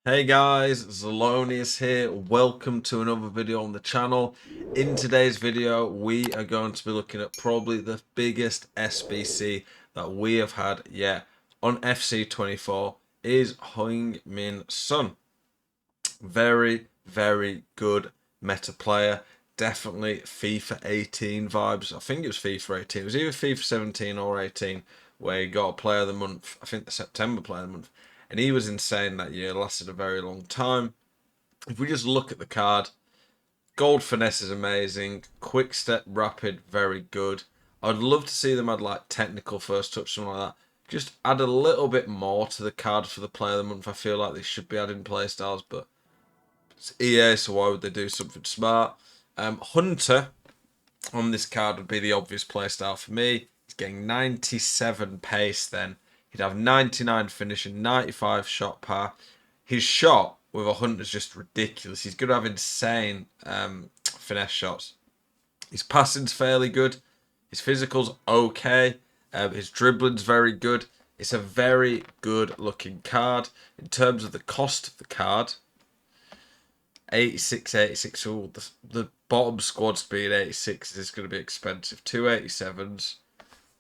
Hey guys, Zelonius here. Welcome to another video on the channel. In today's video, we are going to be looking at probably the biggest SBC that we have had yet on FC24 is Heung-min Son. Very, very good meta player. Definitely FIFA 18 vibes. I think it was FIFA 18. It was either FIFA 17 or 18 where he got a player of the month. I think the September player of the month. And he was insane that year. Lasted a very long time. If we just look at the card, gold finesse is amazing. Quick step, rapid, very good. I'd love to see them add like technical first touch, something like that. Just add a little bit more to the card for the player of the month. I feel like they should be adding playstyles, but it's EA, so why would they do something smart? Hunter on this card would be the obvious playstyle for me. He's getting 97 pace then. He'd have 99 finishing, 95 shot power. His shot with a Hunter is just ridiculous. He's going to have insane finesse shots. His passing's fairly good. His physical's okay. His dribbling's very good. It's a very good looking card. In terms of the cost of the card, 86, 86. So the bottom squad's being 86 is going to be expensive. 287s,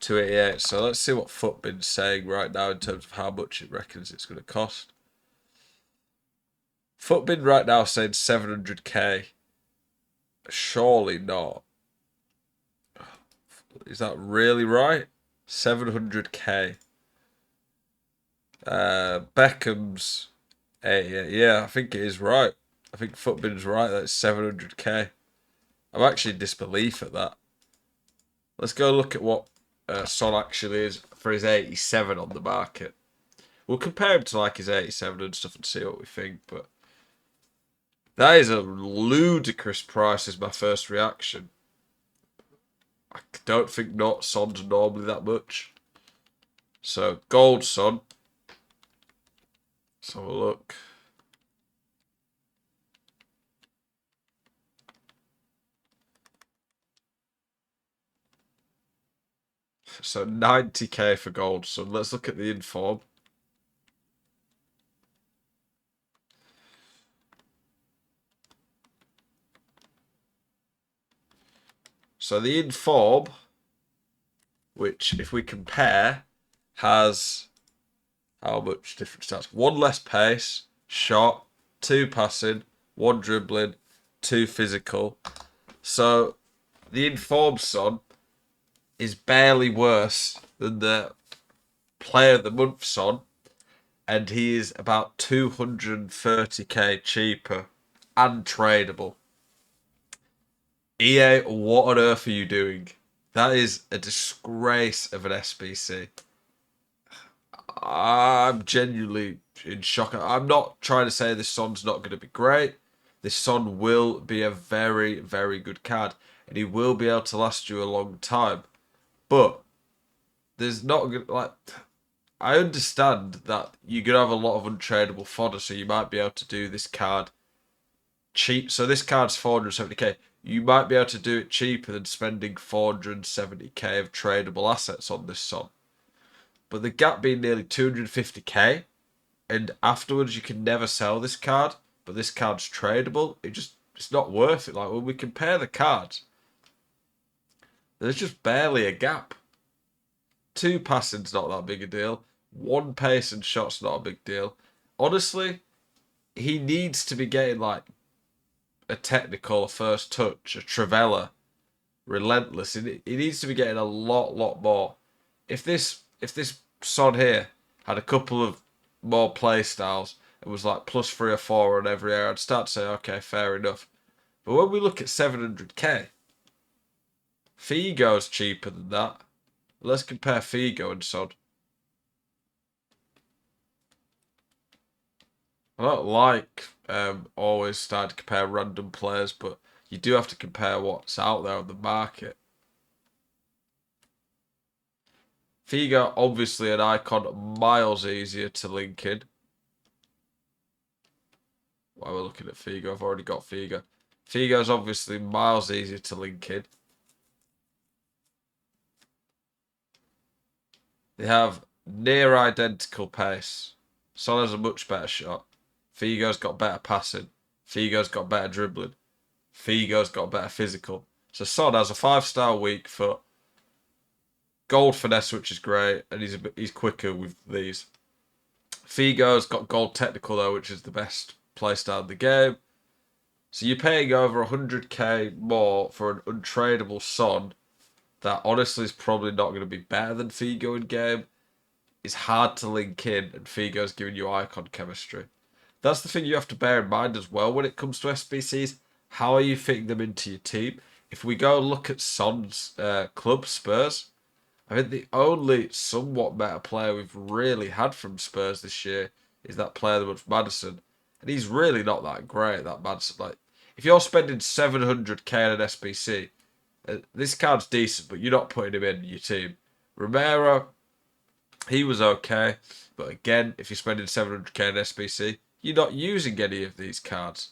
288. So let's see what Footbin's saying right now in terms of how much it reckons it's going to cost. Footbin right now saying 700k. Surely not. Is that really right? 700k. Beckham's 88. Yeah, I think it is right. I think Footbin's right. That's 700k. I'm actually in disbelief at that. Let's go look at what Son actually is for his 87 on the market. We'll compare him to like his 87 and stuff and see what we think. But that is a ludicrous price. Is my first reaction. I don't think not Son's normally that much. So gold Son. Let's have a look. So 90k for gold Son. Let's look at the inform. So the inform, which if we compare, has how much different stats? 1 less pace, shot, 2 passing, 1 dribbling, 2 physical. So the informed Son is barely worse than the player of the month Son, and he is about 230k cheaper and tradable. EA, what on earth are you doing? That is a disgrace of an SBC. I'm genuinely in shock. I'm not trying to say this Son's not going to be great. This Son will be a very, very good card, and he will be able to last you a long time. But there's not like I understand that you're gonna have a lot of untradeable fodder, so you might be able to do this card cheap. So this card's 470k. You might be able to do it cheaper than spending 470k of tradable assets on this Son. But the gap being nearly 250k, and afterwards you can never sell this card, but this card's tradable, it's not worth it. Like when we compare the cards, there's just barely a gap. 2 passing's not that big a deal. 1 pace and shot's not a big deal. Honestly, he needs to be getting like a technical, a first touch, a Travella, relentless. He needs to be getting a lot more. If this Son here had a couple of more play styles, it was like +3 or 4 on every area, I'd start to say, okay, fair enough. But when we look at 700k, Figo's cheaper than that. Let's compare Figo and Son. I don't like always starting to compare random players, but you do have to compare what's out there on the market. Figo, obviously an icon, miles easier to link in. While we're looking at Figo, I've already got Figo. Figo's obviously miles easier to link in. They have near identical pace. Son has a much better shot. Figo's got better passing. Figo's got better dribbling. Figo's got better physical. So Son has a 5-star weak foot, gold finesse, which is great, and he's quicker with these. Figo's got gold technical though, which is the best playstyle in the game. So you're paying over 100k more for an untradeable Son that honestly is probably not going to be better than Figo in game. It's hard to link in, and Figo's giving you icon chemistry. That's the thing you have to bear in mind as well when it comes to SBCs. How are you fitting them into your team? If we go look at Son's club, Spurs, I think the only somewhat better player we've really had from Spurs this year is that player that was Maddison. And he's really not that great, that Maddison. Like, if you're spending 700k on an SBC, this card's decent, but you're not putting him in your team. Romero, he was okay. But again, if you're spending 700k on an SBC, you're not using any of these cards.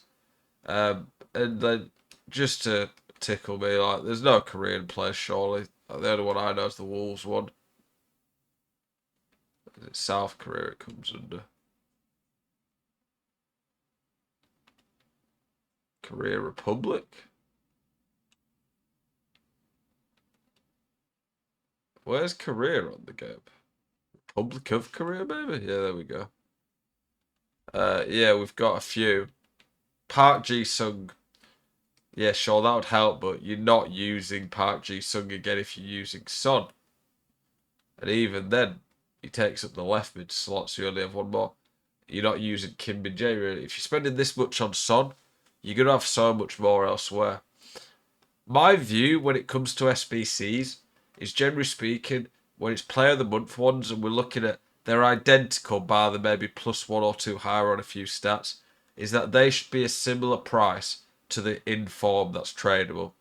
And then, just to tickle me, like, there's no Korean players, surely. Like, the only one I know is the Wolves one. Is it South Korea it comes under? Korea Republic? Where's Korea on the game? Republic of Korea, maybe? Yeah, there we go. Yeah, we've got a few. Park Ji-sung. Yeah, sure, that would help, but you're not using Park Ji-sung again if you're using Son. And even then, he takes up the left mid slot, so you only have one more. You're not using Kim Min-jae, really. If you're spending this much on Son, you're going to have so much more elsewhere. My view when it comes to SBCs is, generally speaking, when it's player of the month ones and we're looking at they're identical bar than maybe +1 or 2 higher on a few stats, is that they should be a similar price to the inform that's tradable.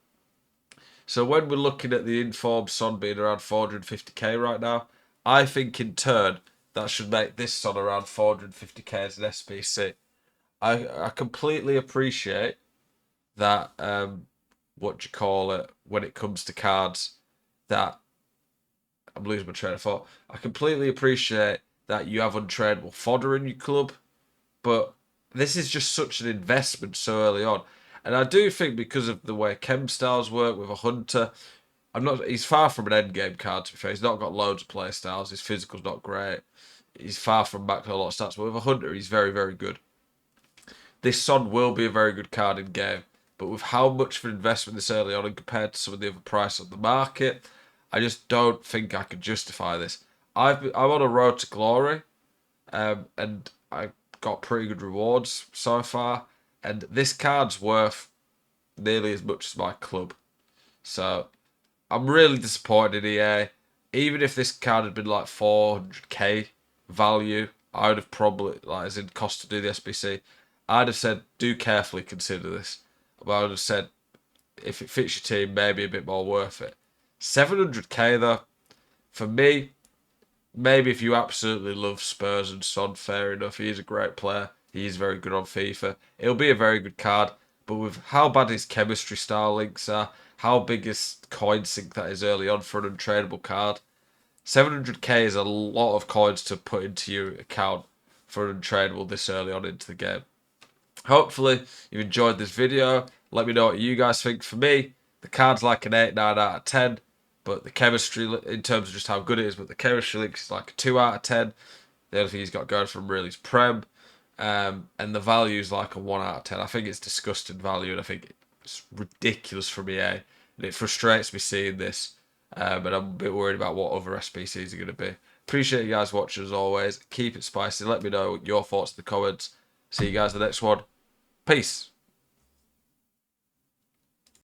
So when we're looking at the inform Son being around 450k right now, I think in turn that should make this Son around 450k as an SBC. I completely appreciate that what do you call it, when it comes to cards, that I'm losing my train of thought. I completely appreciate that you have untradeable fodder in your club, but this is just such an investment so early on. And I do think because of the way chem styles work with a hunter, he's far from an endgame card, to be fair. He's not got loads of play styles. His physical's not great. He's far from back to a lot of stats. But with a hunter, he's very, very good. This Son will be a very good card in game. But with how much of an investment this early on and compared to some of the other prices on the market, I just don't think I can justify this. I'm on a road to glory, and I got pretty good rewards so far, and this card's worth nearly as much as my club. So I'm really disappointed in EA. Even if this card had been like 400k value, I would have probably, like, as in cost to do the SBC, I'd have said, do carefully consider this. But I would have said, if it fits your team, maybe a bit more worth it. 700k though, for me, maybe if you absolutely love Spurs and Son, fair enough. He is a great player. He is very good on FIFA. It'll be a very good card. But with how bad his chemistry style links are, how big his coin sink that is early on for an untradeable card, 700k is a lot of coins to put into your account for an untradeable this early on into the game. Hopefully you enjoyed this video. Let me know what you guys think. For me, the card's like an 8, 9 out of 10. But the chemistry, in terms of just how good it is, but the chemistry links is like a 2 out of 10. The other thing he's got going from really is Prem. And the value is like a 1 out of 10. I think it's disgusting value, and I think it's ridiculous from EA. And it frustrates me seeing this. But I'm a bit worried about what other SBCs are going to be. Appreciate you guys watching as always. Keep it spicy. Let me know your thoughts in the comments. See you guys in the next one. Peace.